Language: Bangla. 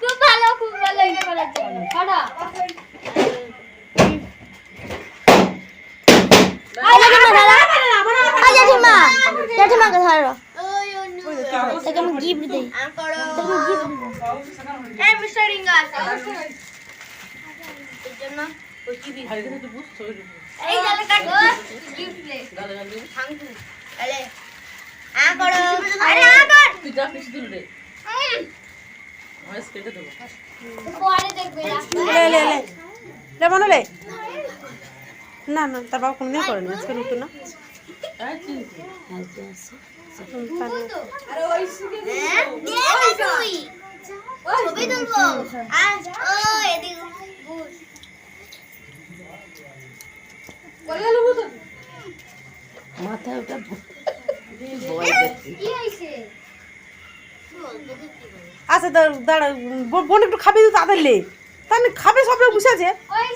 খুব ভালো এটা করার জন্য খাড়া জেঠিমাকে ধরো তাকে আমি গিফট দেই এই মিস্টার রিঙ্গাস এর জন্য কইবি এই জালে কাটো গিফট লে থাঙ্কু আলে করো আরে কর তুই যা কিছু দূর রে কেটে দেবো পরে দেখবে লে মনে লে না না তার বাবা কোনদিন করেনি আজকে নতুন না আরে ওই সুগে তুই ছবি তুলবো আজ ও এদিকে বলে লবো তো মাথা ওটা কি হইছে আচ্ছা দাঁড়া বোন একটু খাবি তো তাদের লে তাহলে খাবে সব লোক বসে আছে ওই